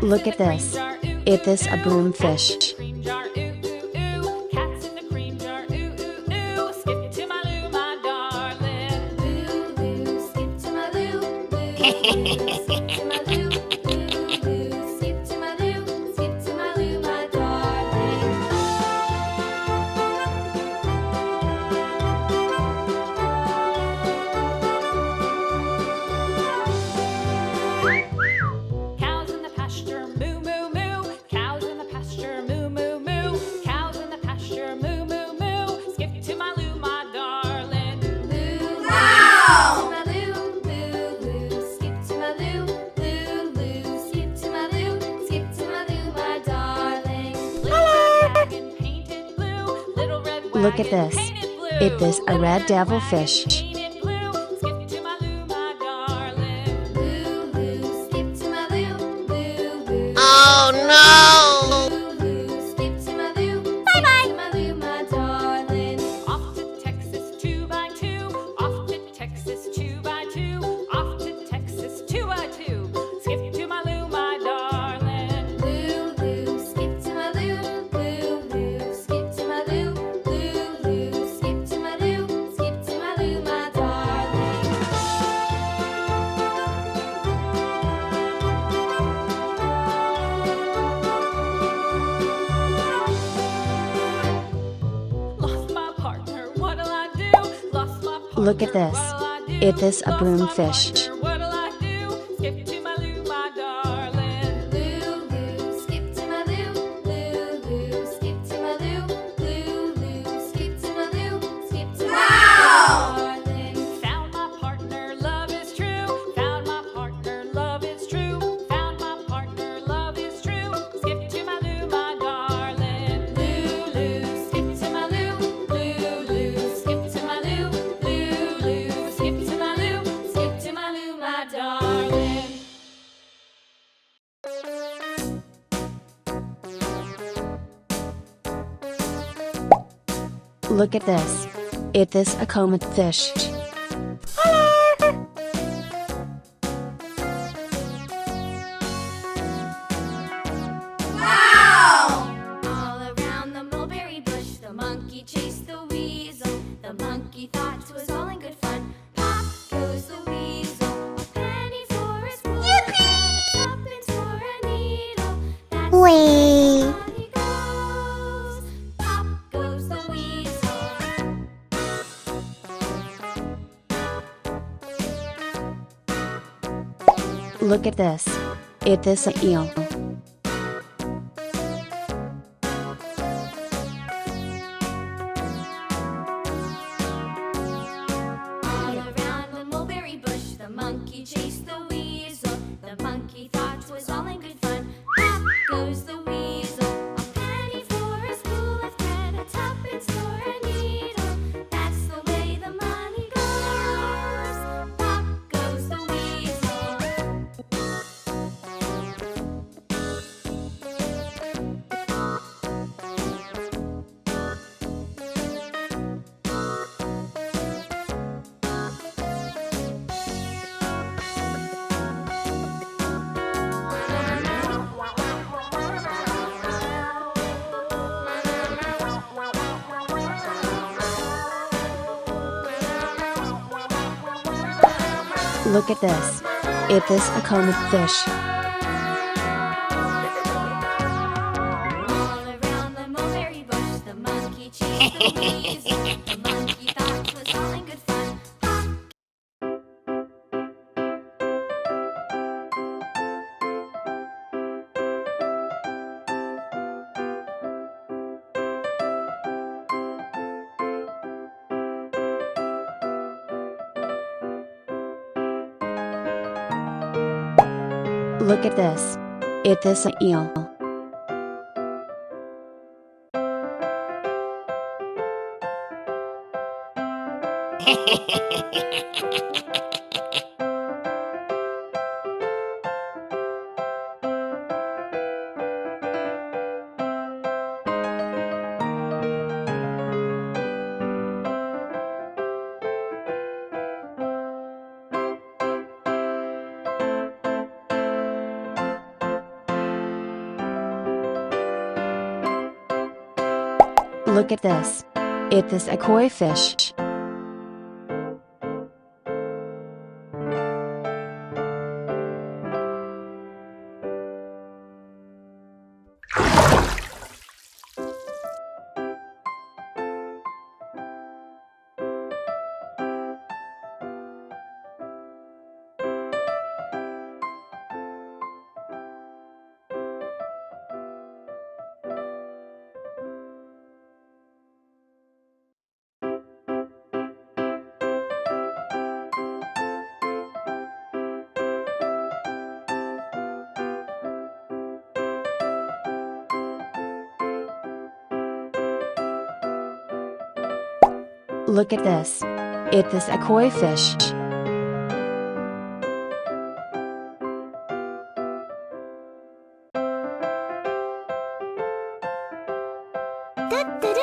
Look at this. Is this a broomfish? Look at this. Is this a red devilfish? Oh no! Bye-bye! Off to Texas 2x2, off to Texas 2x2, off to Texas 2x2. Skip to my Lou, my darling. Lou, Lou, skip to my Lou. Lou, Lou, skip to my Lou. Lou, Lou, skip to my Lou. Skip to my Lou, my darling. Lost my partner, what'll I do? Lost my partner, Look at this. what'll I do? Is this a Lost my broomfish? partner, what'll I do? Skip to my Lou, my darling. Lou, Lou, skip to my Lou. Lou, Lou, skip to my Lou. Lou, Lou, skip to my Lou. Skip to my darling. Found my partner, love is true. Found my partner, love is true. Found my partner, love is true. Skip to my Lou, my darling. Lou, Lou, skip to my Lou. Lou, Lou, skip to my Lou. Lou, Lou, skip to my Lou. Skip to my Lou, my darling. Look at this. Is this a comet fish? All around the mulberry bush, the monkey chased the weasel. The monkey thought 'twas all in good fun. Pop goes the weasel, a penny for his wool, and tuppence for a needle. That's the way the money goes. Pop goes the weasel. Look at this. Is this a eel? All around the mulberry bush, the monkey chased the weasel. The monkey thought 'twas all in good fun. Pop goes the weasel, a penny for a spool of thread, a tuppence for a needle. That's the way the money goes. Pop goes the weasel. Look at this. Is this a comet fish? All around the mulberry bush, the monkey chased the weasel. The monkey thought 'twas all in good fun. Pop. Look at this. Is this an eel? Look at this. It is a koi fish. Look at this. It is a koi fish. Da, da, da.